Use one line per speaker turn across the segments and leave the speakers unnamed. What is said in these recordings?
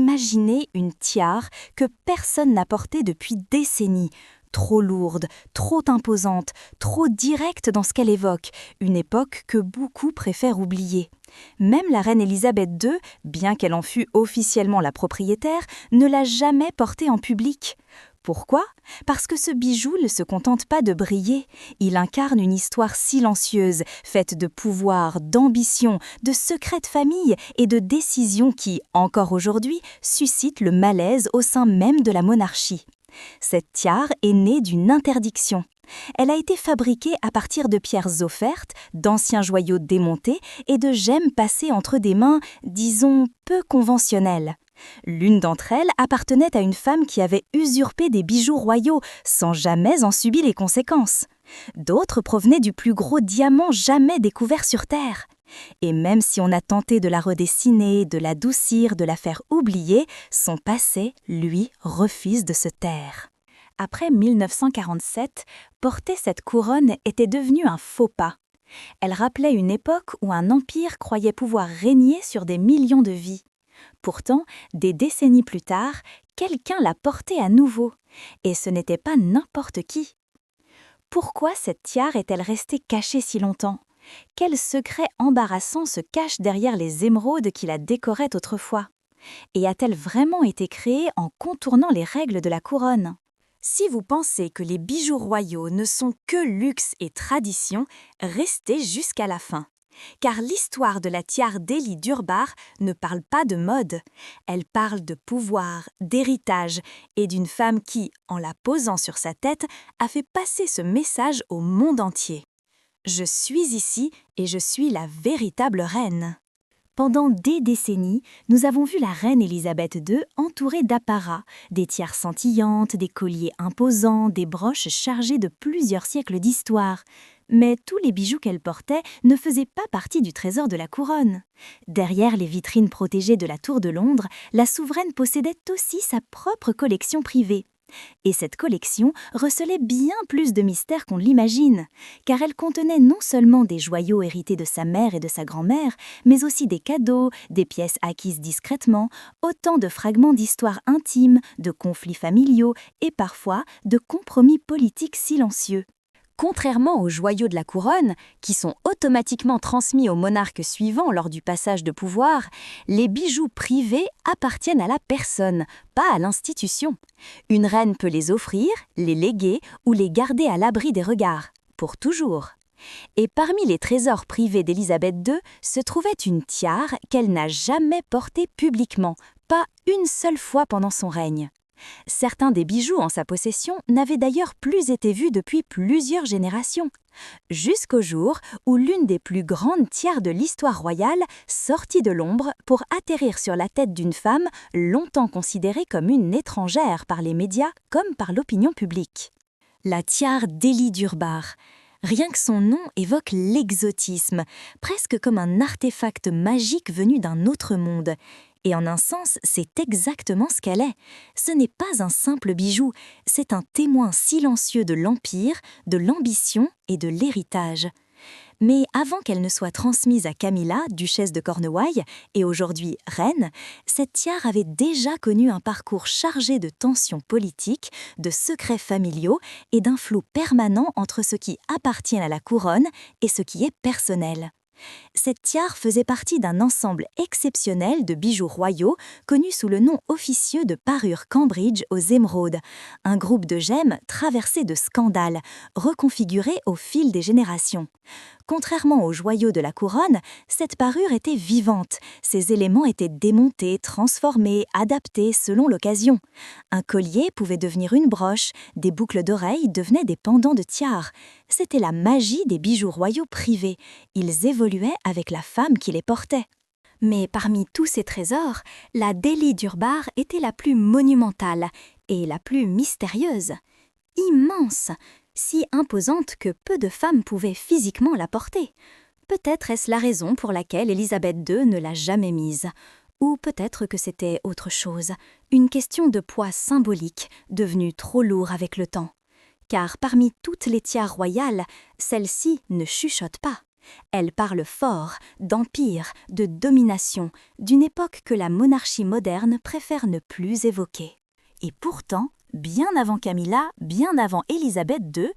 imaginez une tiare que personne n'a portée depuis décennies. Trop lourde, trop imposante, trop directe dans ce qu'elle évoque, une époque que beaucoup préfèrent oublier. Même la reine Élisabeth II, bien qu'elle en fût officiellement la propriétaire, ne l'a jamais portée en public. Pourquoi ? Parce que ce bijou ne se contente pas de briller, il incarne une histoire silencieuse, faite de pouvoir, d'ambition, de secrets de famille et de décisions qui, encore aujourd'hui, suscitent le malaise au sein même de la monarchie. Cette tiare est née d'une interdiction. Elle a été fabriquée à partir de pierres offertes, d'anciens joyaux démontés et de gemmes passées entre des mains, disons, peu conventionnelles. L'une d'entre elles appartenait à une femme qui avait usurpé des bijoux royaux sans jamais en subir les conséquences. D'autres provenaient du plus gros diamant jamais découvert sur Terre. Et même si on a tenté de la redessiner, de l'adoucir, de la faire oublier, son passé, lui, refuse de se taire. Après 1947, porter cette couronne était devenu un faux pas. Elle rappelait une époque où un empire croyait pouvoir régner sur des millions de vies. Pourtant, des décennies plus tard, quelqu'un l'a portée à nouveau. Et ce n'était pas n'importe qui. Pourquoi cette tiare est-elle restée cachée si longtemps ? Quel secret embarrassant se cache derrière les émeraudes qui la décoraient autrefois ? Et a-t-elle vraiment été créée en contournant les règles de la couronne ? Si vous pensez que les bijoux royaux ne sont que luxe et tradition, restez jusqu'à la fin. Car l'histoire de la tiare d'Élie Durbar ne parle pas de mode. Elle parle de pouvoir, d'héritage et d'une femme qui, en la posant sur sa tête, a fait passer ce message au monde entier. Je suis ici et je suis la véritable reine. Pendant des décennies, nous avons vu la reine Élisabeth II entourée d'apparats, des tiares scintillantes, des colliers imposants, des broches chargées de plusieurs siècles d'histoire. Mais tous les bijoux qu'elle portait ne faisaient pas partie du trésor de la couronne. Derrière les vitrines protégées de la Tour de Londres, la souveraine possédait aussi sa propre collection privée. Et cette collection recelait bien plus de mystères qu'on l'imagine, car elle contenait non seulement des joyaux hérités de sa mère et de sa grand-mère, mais aussi des cadeaux, des pièces acquises discrètement, autant de fragments d'histoires intimes, de conflits familiaux et parfois de compromis politiques silencieux. Contrairement aux joyaux de la couronne, qui sont automatiquement transmis au monarque suivant lors du passage de pouvoir, les bijoux privés appartiennent à la personne, pas à l'institution. Une reine peut les offrir, les léguer ou les garder à l'abri des regards, pour toujours. Et parmi les trésors privés d'Élisabeth II se trouvait une tiare qu'elle n'a jamais portée publiquement, pas une seule fois pendant son règne. Certains des bijoux en sa possession n'avaient d'ailleurs plus été vus depuis plusieurs générations, jusqu'au jour où l'une des plus grandes tiares de l'histoire royale sortit de l'ombre pour atterrir sur la tête d'une femme longtemps considérée comme une étrangère par les médias comme par l'opinion publique. La tiare d'Élie Durbar. Rien que son nom évoque l'exotisme, presque comme un artefact magique venu d'un autre monde. Et en un sens, c'est exactement ce qu'elle est. Ce n'est pas un simple bijou, c'est un témoin silencieux de l'Empire, de l'ambition et de l'héritage. Mais avant qu'elle ne soit transmise à Camilla, duchesse de Cornouailles, et aujourd'hui reine, cette tiare avait déjà connu un parcours chargé de tensions politiques, de secrets familiaux et d'un flou permanent entre ce qui appartient à la couronne et ce qui est personnel. Cette tiare faisait partie d'un ensemble exceptionnel de bijoux royaux connu sous le nom officieux de parure Cambridge aux émeraudes, un groupe de gemmes traversé de scandales, reconfiguré au fil des générations. Contrairement aux joyaux de la couronne, cette parure était vivante. Ses éléments étaient démontés, transformés, adaptés selon l'occasion. Un collier pouvait devenir une broche, des boucles d'oreilles devenaient des pendants de tiare. C'était la magie des bijoux royaux privés. Ils évoluaient avec la femme qui les portait. Mais parmi tous ces trésors, la d'Élie Durbar était la plus monumentale et la plus mystérieuse. Immense, si imposante que peu de femmes pouvaient physiquement la porter. Peut-être est-ce la raison pour laquelle Élisabeth II ne l'a jamais mise. Ou peut-être que c'était autre chose, une question de poids symbolique, devenue trop lourd avec le temps. Car parmi toutes les tiares royales, celle-ci ne chuchote pas. Elle parle fort, d'empire, de domination, d'une époque que la monarchie moderne préfère ne plus évoquer. Et pourtant, bien avant Camilla, bien avant Élisabeth II,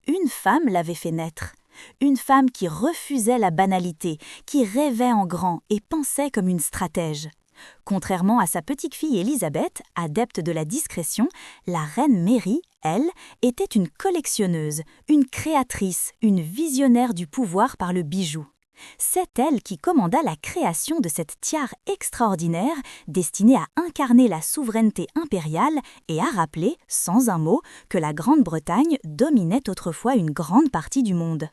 une femme l'avait fait naître. Une femme qui refusait la banalité, qui rêvait en grand et pensait comme une stratège. Contrairement à sa petite-fille Élisabeth, adepte de la discrétion, la reine Mary, elle, était une collectionneuse, une créatrice, une visionnaire du pouvoir par le bijou. C'est elle qui commanda la création de cette tiare extraordinaire destinée à incarner la souveraineté impériale et à rappeler, sans un mot, que la Grande-Bretagne dominait autrefois une grande partie du monde.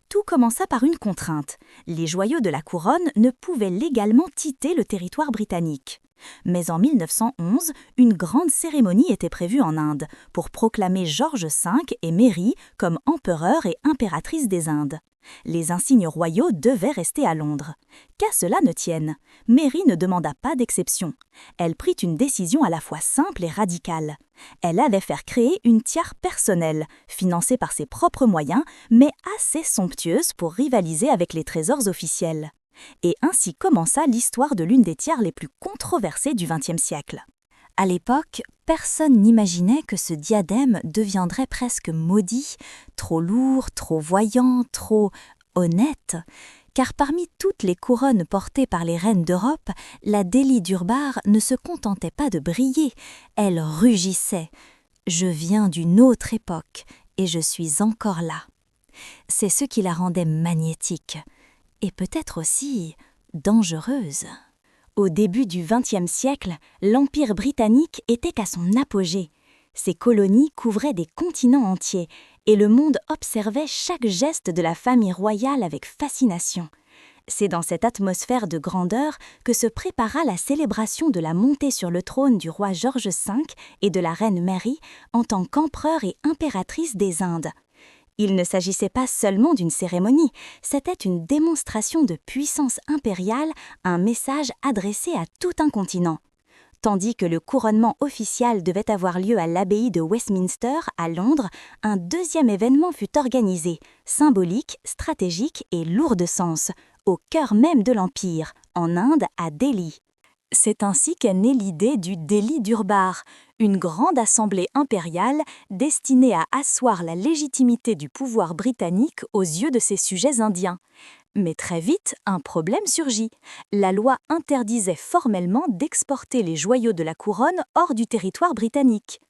Tout commença par une contrainte. Les joyaux de la couronne ne pouvaient légalement quitter le territoire britannique. Mais en 1911, une grande cérémonie était prévue en Inde pour proclamer George V et Mary comme empereur et impératrice des Indes. Les insignes royaux devaient rester à Londres. Qu'à cela ne tienne, Mary ne demanda pas d'exception. Elle prit une décision à la fois simple et radicale. Elle allait faire créer une tiare personnelle, financée par ses propres moyens, mais assez somptueuse pour rivaliser avec les trésors officiels. Et ainsi commença l'histoire de l'une des tiares les plus controversées du XXe siècle. À l'époque, personne n'imaginait que ce diadème deviendrait presque maudit, trop lourd, trop voyant, trop honnête. Car parmi toutes les couronnes portées par les reines d'Europe, la Délie d'Urbar ne se contentait pas de briller, elle rugissait. « Je viens d'une autre époque et je suis encore là ». C'est ce qui la rendait magnétique, et peut-être aussi dangereuse. Au début du XXe siècle, l'Empire britannique était à son apogée. Ses colonies couvraient des continents entiers, et le monde observait chaque geste de la famille royale avec fascination. C'est dans cette atmosphère de grandeur que se prépara la célébration de la montée sur le trône du roi George V et de la reine Mary en tant qu'empereur et impératrice des Indes. Il ne s'agissait pas seulement d'une cérémonie, c'était une démonstration de puissance impériale, un message adressé à tout un continent. Tandis que le couronnement officiel devait avoir lieu à l'abbaye de Westminster, à Londres, un deuxième événement fut organisé, symbolique, stratégique et lourd de sens, au cœur même de l'Empire, en Inde, à Delhi. C'est ainsi qu'est née l'idée du Délie d'Urbar, une grande assemblée impériale destinée à asseoir la légitimité du pouvoir britannique aux yeux de ses sujets indiens. Mais très vite, un problème surgit. La loi interdisait formellement d'exporter les joyaux de la couronne hors du territoire britannique.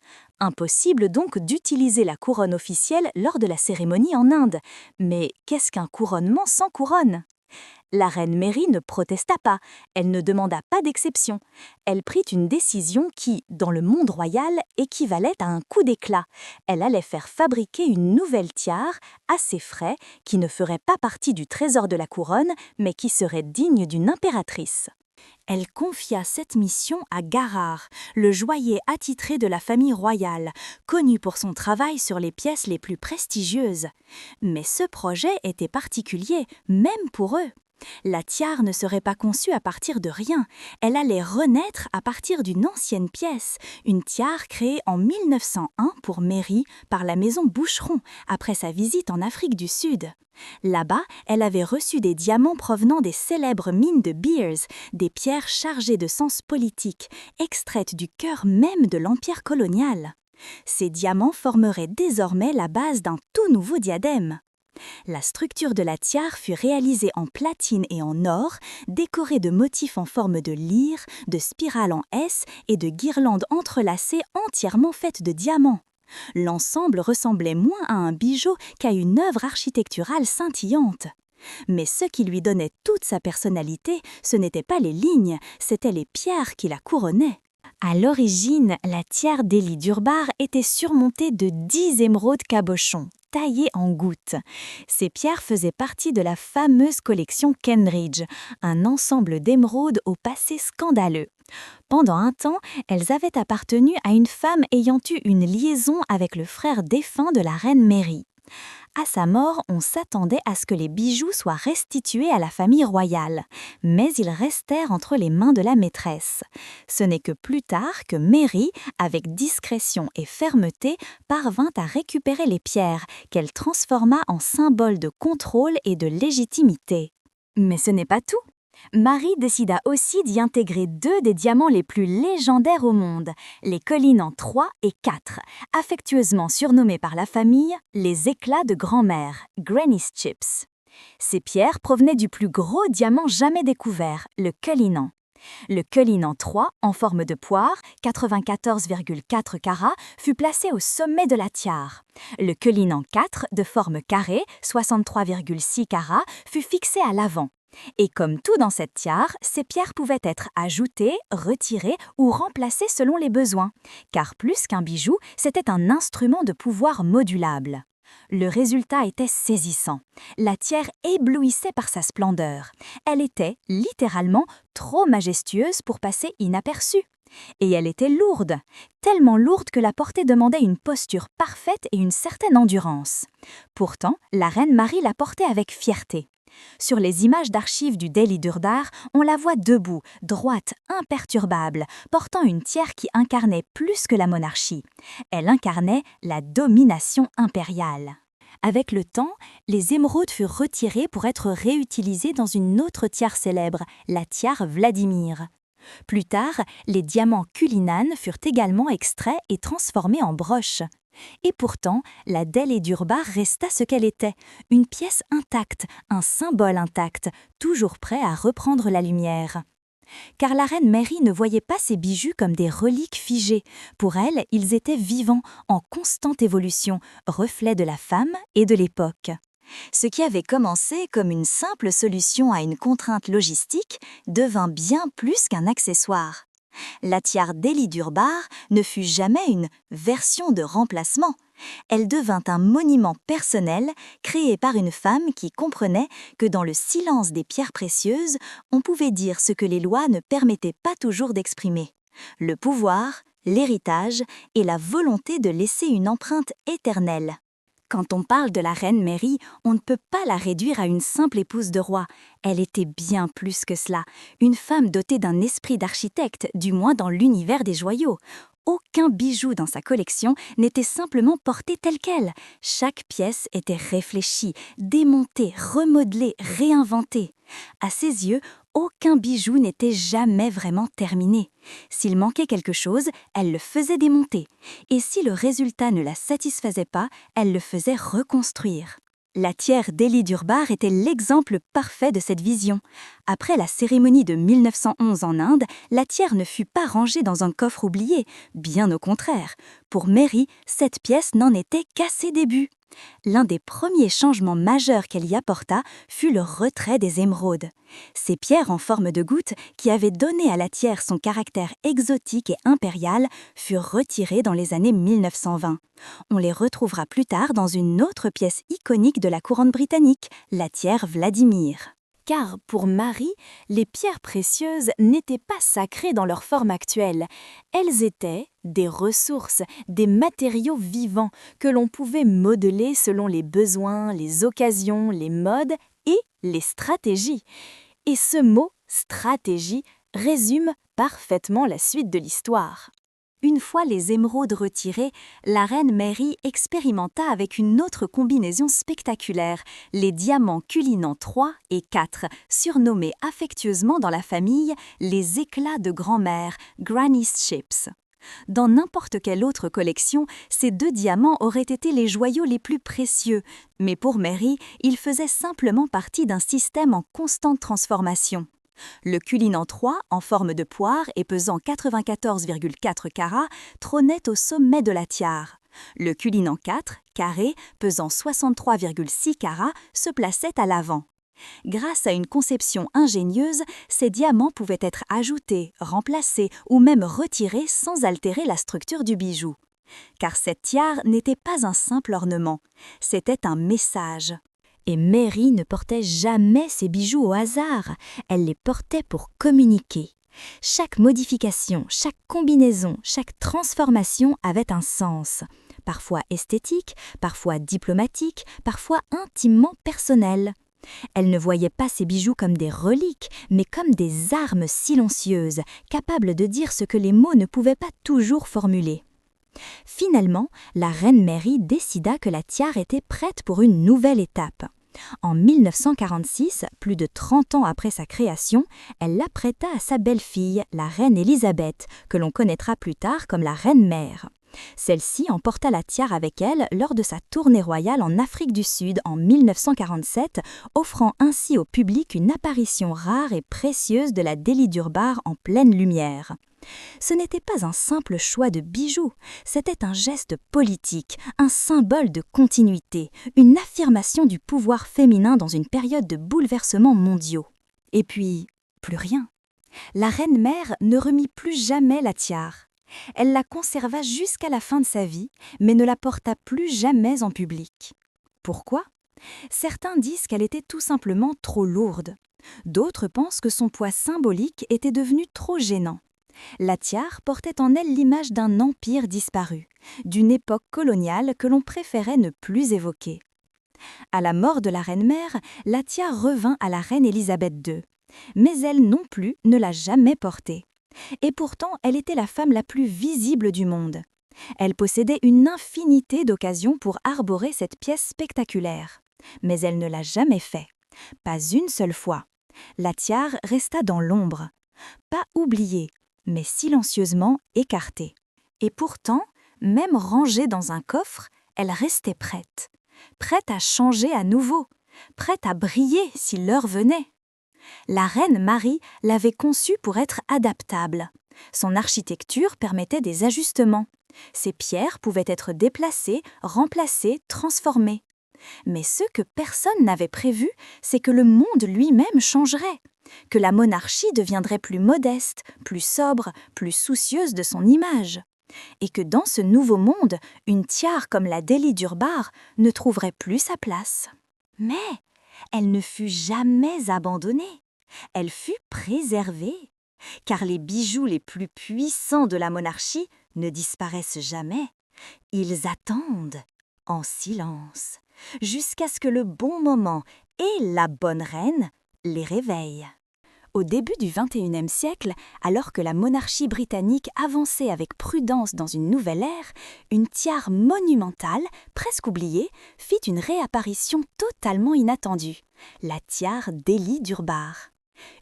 Impossible donc d'utiliser la couronne officielle lors de la cérémonie en Inde. Mais qu'est-ce qu'un couronnement sans couronne ? La reine Mary ne protesta pas, elle ne demanda pas d'exception. Elle prit une décision qui, dans le monde royal, équivalait à un coup d'éclat. Elle allait faire fabriquer une nouvelle tiare, assez frais, qui ne ferait pas partie du trésor de la couronne, mais qui serait digne d'une impératrice. Elle confia cette mission à Garrard, le joaillier attitré de la famille royale, connu pour son travail sur les pièces les plus prestigieuses. Mais ce projet était particulier, même pour eux. La tiare ne serait pas conçue à partir de rien, elle allait renaître à partir d'une ancienne pièce, une tiare créée en 1901 pour Mary par la maison Boucheron, après sa visite en Afrique du Sud. Là-bas, elle avait reçu des diamants provenant des célèbres mines de Beers, des pierres chargées de sens politique, extraites du cœur même de l'empire colonial. Ces diamants formeraient désormais la base d'un tout nouveau diadème. La structure de la tiare fut réalisée en platine et en or, décorée de motifs en forme de lyre, de spirales en S et de guirlandes entrelacées entièrement faites de diamants. L'ensemble ressemblait moins à un bijou qu'à une œuvre architecturale scintillante. Mais ce qui lui donnait toute sa personnalité, ce n'étaient pas les lignes, c'étaient les pierres qui la couronnaient. À l'origine, la tiare Délie d'Urbar était surmontée de 10 émeraudes cabochons, taillées en gouttes. Ces pierres faisaient partie de la fameuse collection Kenridge, un ensemble d'émeraudes au passé scandaleux. Pendant un temps, elles avaient appartenu à une femme ayant eu une liaison avec le frère défunt de la reine Mary. À sa mort, on s'attendait à ce que les bijoux soient restitués à la famille royale, mais ils restèrent entre les mains de la maîtresse. Ce n'est que plus tard que Mary, avec discrétion et fermeté, parvint à récupérer les pierres, qu'elle transforma en symbole de contrôle et de légitimité. Mais ce n'est pas tout. Marie décida aussi d'y intégrer 2 des diamants les plus légendaires au monde, les Cullinan 3 et 4, affectueusement surnommés par la famille les éclats de grand-mère, Granny's Chips. Ces pierres provenaient du plus gros diamant jamais découvert, le Cullinan. Le Cullinan 3, en forme de poire, 94,4 carats, fut placé au sommet de la tiare. Le Cullinan 4, de forme carrée, 63,6 carats, fut fixé à l'avant. Et comme tout dans cette tiare, ces pierres pouvaient être ajoutées, retirées ou remplacées selon les besoins, car plus qu'un bijou, c'était un instrument de pouvoir modulable. Le résultat était saisissant. La tiare éblouissait par sa splendeur. Elle était, littéralement, trop majestueuse pour passer inaperçue. Et elle était lourde, tellement lourde que la porter demandait une posture parfaite et une certaine endurance. Pourtant, la reine Marie la portait avec fierté. Sur les images d'archives du Daily Durdar, on la voit debout, droite, imperturbable, portant une tiare qui incarnait plus que la monarchie. Elle incarnait la domination impériale. Avec le temps, les émeraudes furent retirées pour être réutilisées dans une autre tiare célèbre, la tiare Vladimir. Plus tard, les diamants Cullinan furent également extraits et transformés en broches. Et pourtant, la Daily Durbar resta ce qu'elle était, une pièce intacte, un symbole intact, toujours prêt à reprendre la lumière. Car la reine Mary ne voyait pas ces bijoux comme des reliques figées. Pour elle, ils étaient vivants, en constante évolution, reflets de la femme et de l'époque. Ce qui avait commencé comme une simple solution à une contrainte logistique devint bien plus qu'un accessoire. La tiare Daily Durbar ne fut jamais une version de remplacement. Elle devint un monument personnel créé par une femme qui comprenait que dans le silence des pierres précieuses, on pouvait dire ce que les lois ne permettaient pas toujours d'exprimer. Le pouvoir, l'héritage et la volonté de laisser une empreinte éternelle. Quand on parle de la reine Mary, on ne peut pas la réduire à une simple épouse de roi. Elle était bien plus que cela, une femme dotée d'un esprit d'architecte, du moins dans l'univers des joyaux. Aucun bijou dans sa collection n'était simplement porté tel quel. Chaque pièce était réfléchie, démontée, remodelée, réinventée. À ses yeux, aucun bijou n'était jamais vraiment terminé. S'il manquait quelque chose, elle le faisait démonter. Et si le résultat ne la satisfaisait pas, elle le faisait reconstruire. La tiare Daily Durbar était l'exemple parfait de cette vision. Après la cérémonie de 1911 en Inde, la tiare ne fut pas rangée dans un coffre oublié, bien au contraire. Pour Mary, cette pièce n'en était qu'à ses débuts. L'un des premiers changements majeurs qu'elle y apporta fut le retrait des émeraudes. Ces pierres en forme de gouttes, qui avaient donné à la tiare son caractère exotique et impérial, furent retirées dans les années 1920. On les retrouvera plus tard dans une autre pièce iconique de la couronne britannique, la tiare Vladimir. Car pour Marie, les pierres précieuses n'étaient pas sacrées dans leur forme actuelle. Elles étaient des ressources, des matériaux vivants que l'on pouvait modeler selon les besoins, les occasions, les modes et les stratégies. Et ce mot « stratégie » résume parfaitement la suite de l'histoire. Une fois les émeraudes retirées, la reine Mary expérimenta avec une autre combinaison spectaculaire, les diamants Cullinan 3 et 4, surnommés affectueusement dans la famille les éclats de grand-mère, Granny's Chips. Dans n'importe quelle autre collection, ces 2 diamants auraient été les joyaux les plus précieux, mais pour Mary, ils faisaient simplement partie d'un système en constante transformation. Le Cullinan 3, en forme de poire et pesant 94,4 carats, trônait au sommet de la tiare. Le Cullinan 4, carré, pesant 63,6 carats, se plaçait à l'avant. Grâce à une conception ingénieuse, ces diamants pouvaient être ajoutés, remplacés ou même retirés sans altérer la structure du bijou. Car cette tiare n'était pas un simple ornement, c'était un message. Et Mary ne portait jamais ses bijoux au hasard, elle les portait pour communiquer. Chaque modification, chaque combinaison, chaque transformation avait un sens. parfois esthétique, parfois diplomatique, parfois intimement personnelle. Elle ne voyait pas ces bijoux comme des reliques, mais comme des armes silencieuses, capables de dire ce que les mots ne pouvaient pas toujours formuler. Finalement, la reine Mary décida que la tiare était prête pour une nouvelle étape. En 1946, plus de 30 ans après sa création, elle la prêta à sa belle-fille, la reine Élisabeth, que l'on connaîtra plus tard comme la reine-mère. Celle-ci emporta la tiare avec elle lors de sa tournée royale en Afrique du Sud en 1947, offrant ainsi au public une apparition rare et précieuse de la Délie Durbar en pleine lumière. Ce n'était pas un simple choix de bijoux, c'était un geste politique, un symbole de continuité, une affirmation du pouvoir féminin dans une période de bouleversements mondiaux. Et puis, plus rien. La reine-mère ne remit plus jamais la tiare. Elle la conserva jusqu'à la fin de sa vie, mais ne la porta plus jamais en public. Pourquoi ? Certains disent qu'elle était tout simplement trop lourde. D'autres pensent que son poids symbolique était devenu trop gênant. La tiare portait en elle l'image d'un empire disparu, d'une époque coloniale que l'on préférait ne plus évoquer. À la mort de la reine-mère, la tiare revint à la reine Élisabeth II. Mais elle non plus ne l'a jamais portée. Et pourtant, elle était la femme la plus visible du monde. Elle possédait une infinité d'occasions pour arborer cette pièce spectaculaire. Mais elle ne l'a jamais fait. Pas une seule fois. La tiare resta dans l'ombre. Pas oubliée, mais silencieusement écartée. Et pourtant, même rangée dans un coffre, elle restait prête. Prête à changer à nouveau. Prête à briller si l'heure venait. La reine Marie l'avait conçue pour être adaptable. Son architecture permettait des ajustements. Ses pierres pouvaient être déplacées, remplacées, transformées. Mais ce que personne n'avait prévu, c'est que le monde lui-même changerait, que la monarchie deviendrait plus modeste, plus sobre, plus soucieuse de son image, et que dans ce nouveau monde, une tiare comme la Délie Durbar ne trouverait plus sa place. Mais elle ne fut jamais abandonnée, elle fut préservée, car les bijoux les plus puissants de la monarchie ne disparaissent jamais. Ils attendent, en silence, jusqu'à ce que le bon moment et la bonne reine les réveillent. Au début du XXIe siècle, alors que la monarchie britannique avançait avec prudence dans une nouvelle ère, une tiare monumentale, presque oubliée, fit une réapparition totalement inattendue, la tiare Délie Durbar.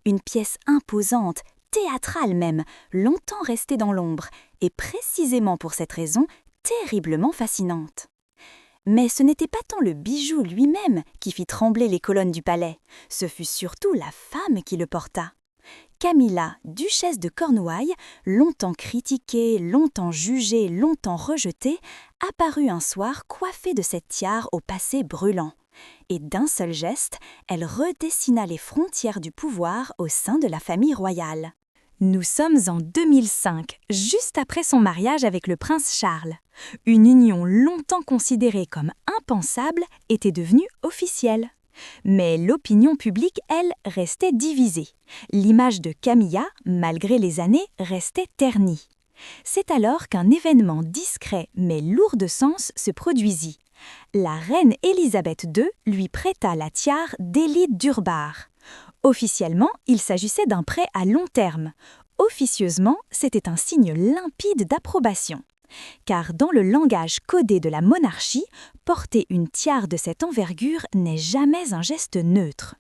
Une pièce imposante, théâtrale même, longtemps restée dans l'ombre, et précisément pour cette raison, terriblement fascinante. Mais ce n'était pas tant le bijou lui-même qui fit trembler les colonnes du palais, ce fut surtout la femme qui le porta. Camilla, duchesse de Cornouailles, longtemps critiquée, longtemps jugée, longtemps rejetée, apparut un soir coiffée de cette tiare au passé brûlant. Et d'un seul geste, elle redessina les frontières du pouvoir au sein de la famille royale. Nous sommes en 2005, juste après son mariage avec le prince Charles. Une union longtemps considérée comme impensable était devenue officielle. Mais l'opinion publique, elle, restait divisée. L'image de Camilla, malgré les années, restait ternie. C'est alors qu'un événement discret mais lourd de sens se produisit. La reine Élisabeth II lui prêta la tiare Délie Durbar. Officiellement, il s'agissait d'un prêt à long terme. Officieusement, c'était un signe limpide d'approbation. Car dans le langage codé de la monarchie, porter une tiare de cette envergure n'est jamais un geste neutre.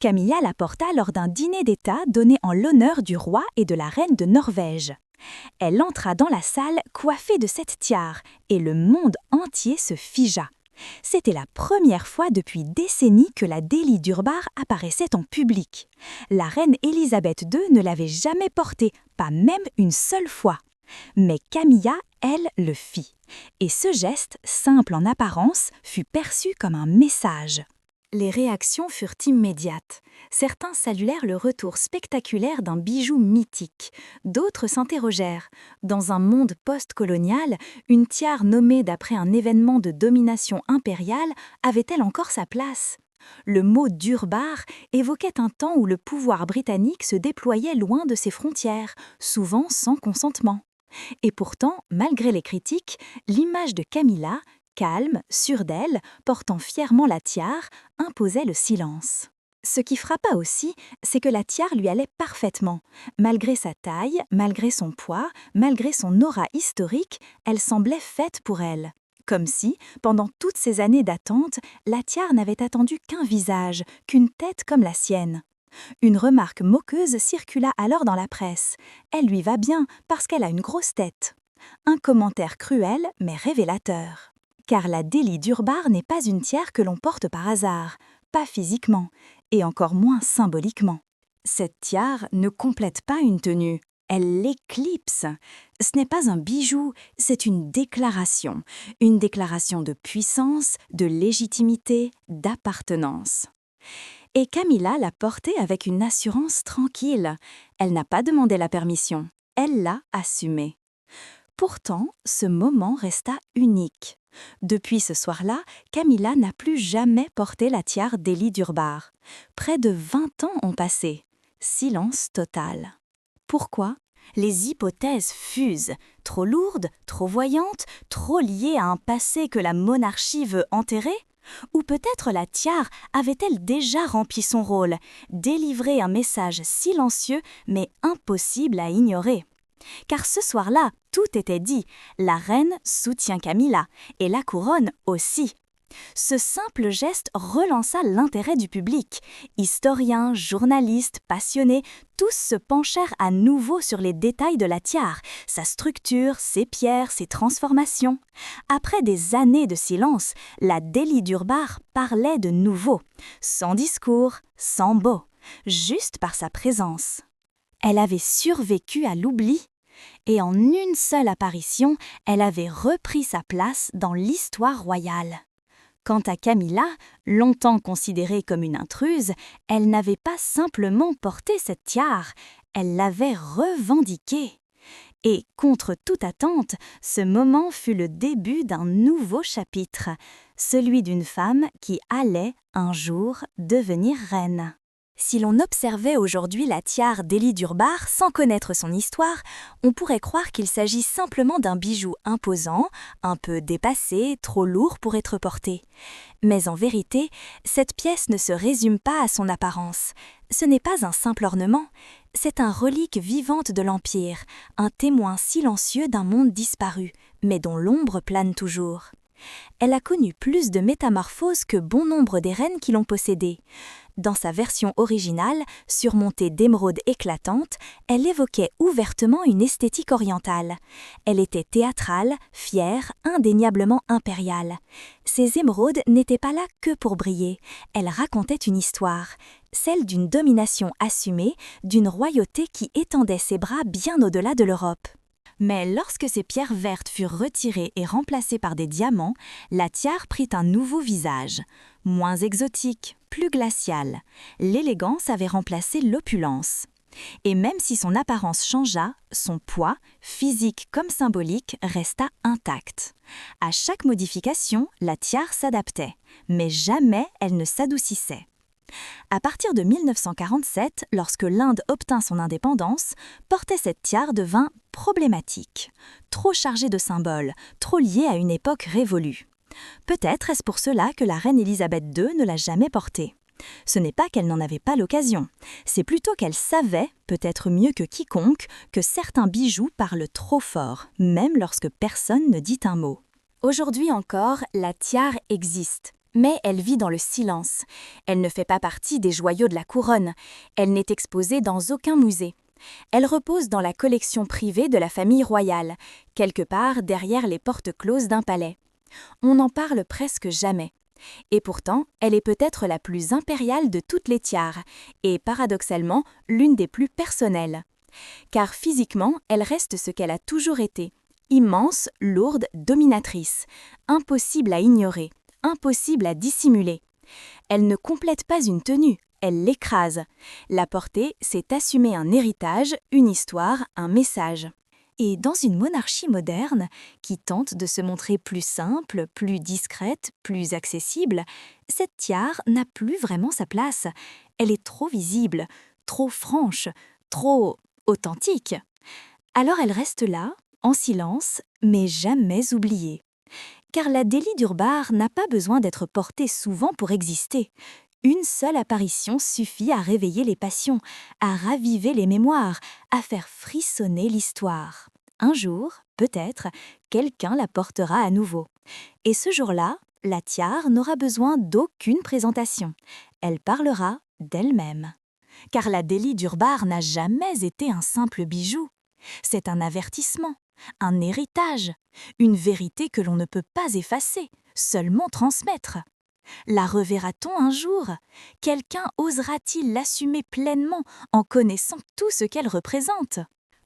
Camilla la porta lors d'un dîner d'État donné en l'honneur du roi et de la reine de Norvège. Elle entra dans la salle coiffée de cette tiare et le monde entier se figea. C'était la première fois depuis décennies que la Délie Durbar apparaissait en public. La reine Élisabeth II ne l'avait jamais portée, pas même une seule fois. Mais Camilla, elle, le fit. Et ce geste, simple en apparence, fut perçu comme un message. Les réactions furent immédiates. Certains saluèrent le retour spectaculaire d'un bijou mythique. D'autres s'interrogèrent. Dans un monde post-colonial, une tiare nommée d'après un événement de domination impériale avait-elle encore sa place ? Le mot Durbar évoquait un temps où le pouvoir britannique se déployait loin de ses frontières, souvent sans consentement. Et pourtant, malgré les critiques, l'image de Camilla, calme, sûre d'elle, portant fièrement la tiare, imposait le silence. Ce qui frappa aussi, c'est que la tiare lui allait parfaitement. Malgré sa taille, malgré son poids, malgré son aura historique, elle semblait faite pour elle. Comme si, pendant toutes ces années d'attente, la tiare n'avait attendu qu'un visage, qu'une tête comme la sienne. Une remarque moqueuse circula alors dans la presse. Elle lui va bien parce qu'elle a une grosse tête. Un commentaire cruel mais révélateur. Car la Délie d'Urbar n'est pas une tiare que l'on porte par hasard, pas physiquement, et encore moins symboliquement. Cette tiare ne complète pas une tenue, elle l'éclipse. Ce n'est pas un bijou, c'est une déclaration de puissance, de légitimité, d'appartenance. Et Camilla l'a portée avec une assurance tranquille. Elle n'a pas demandé la permission, elle l'a assumée. Pourtant, ce moment resta unique. Depuis ce soir-là, Camilla n'a plus jamais porté la tiare Délie d'Urbar. Près de 20 ans ont passé. Silence total. Pourquoi ? Les hypothèses fusent. Trop lourdes, trop voyantes, trop liées à un passé que la monarchie veut enterrer ? Ou peut-être la tiare avait-elle déjà rempli son rôle, délivré un message silencieux mais impossible à ignorer ? Car ce soir-là, tout était dit. La reine soutient Camilla, et la couronne aussi. Ce simple geste relança l'intérêt du public. Historiens, journalistes, passionnés, tous se penchèrent à nouveau sur les détails de la tiare, sa structure, ses pierres, ses transformations. Après des années de silence, la Délie d'Urbar parlait de nouveau, sans discours, sans mots, juste par sa présence. Elle avait survécu à l'oubli, et en une seule apparition, elle avait repris sa place dans l'histoire royale. Quant à Camilla, longtemps considérée comme une intruse, elle n'avait pas simplement porté cette tiare, elle l'avait revendiquée. Et contre toute attente, ce moment fut le début d'un nouveau chapitre, celui d'une femme qui allait, un jour, devenir reine. Si l'on observait aujourd'hui la tiare Délie d'Urbar sans connaître son histoire, on pourrait croire qu'il s'agit simplement d'un bijou imposant, un peu dépassé, trop lourd pour être porté. Mais en vérité, cette pièce ne se résume pas à son apparence. Ce n'est pas un simple ornement, c'est un relique vivante de l'Empire, un témoin silencieux d'un monde disparu, mais dont l'ombre plane toujours. Elle a connu plus de métamorphoses que bon nombre des reines qui l'ont possédée. Dans sa version originale, surmontée d'émeraudes éclatantes, elle évoquait ouvertement une esthétique orientale. Elle était théâtrale, fière, indéniablement impériale. Ces émeraudes n'étaient pas là que pour briller, elles racontaient une histoire, celle d'une domination assumée, d'une royauté qui étendait ses bras bien au-delà de l'Europe. Mais lorsque ces pierres vertes furent retirées et remplacées par des diamants, la tiare prit un nouveau visage. Moins exotique, plus glacial. L'élégance avait remplacé l'opulence. Et même si son apparence changea, son poids, physique comme symbolique, resta intact. À chaque modification, la tiare s'adaptait, mais jamais elle ne s'adoucissait. À partir de 1947, lorsque l'Inde obtint son indépendance, porter cette tiare devint problématique, trop chargée de symboles, trop liée à une époque révolue. Peut-être est-ce pour cela que la reine Élisabeth II ne l'a jamais portée. Ce n'est pas qu'elle n'en avait pas l'occasion, c'est plutôt qu'elle savait, peut-être mieux que quiconque, que certains bijoux parlent trop fort, même lorsque personne ne dit un mot. Aujourd'hui encore, la tiare existe. Mais elle vit dans le silence. Elle ne fait pas partie des joyaux de la couronne. Elle n'est exposée dans aucun musée. Elle repose dans la collection privée de la famille royale, quelque part derrière les portes closes d'un palais. On n'en parle presque jamais. Et pourtant, elle est peut-être la plus impériale de toutes les tiares, et paradoxalement, l'une des plus personnelles. Car physiquement, elle reste ce qu'elle a toujours été, immense, lourde, dominatrice, impossible à ignorer. Impossible à dissimuler. Elle ne complète pas une tenue, elle l'écrase. La porter, c'est assumer un héritage, une histoire, un message. Et dans une monarchie moderne, qui tente de se montrer plus simple, plus discrète, plus accessible, cette tiare n'a plus vraiment sa place. Elle est trop visible, trop franche, trop authentique. Alors elle reste là, en silence, mais jamais oubliée. Car la Délie d'Urbar n'a pas besoin d'être portée souvent pour exister. Une seule apparition suffit à réveiller les passions, à raviver les mémoires, à faire frissonner l'histoire. Un jour, peut-être, quelqu'un la portera à nouveau. Et ce jour-là, la tiare n'aura besoin d'aucune présentation. Elle parlera d'elle-même. Car la Délie d'Urbar n'a jamais été un simple bijou. C'est un avertissement, un héritage, une vérité que l'on ne peut pas effacer, seulement transmettre. La reverra-t-on un jour? Quelqu'un osera-t-il l'assumer pleinement en connaissant tout ce qu'elle représente?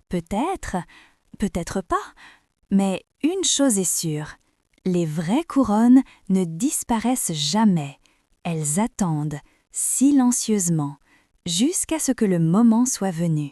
Peut-être, peut-être pas, mais une chose est sûre, les vraies couronnes ne disparaissent jamais. Elles attendent, silencieusement, jusqu'à ce que le moment soit venu.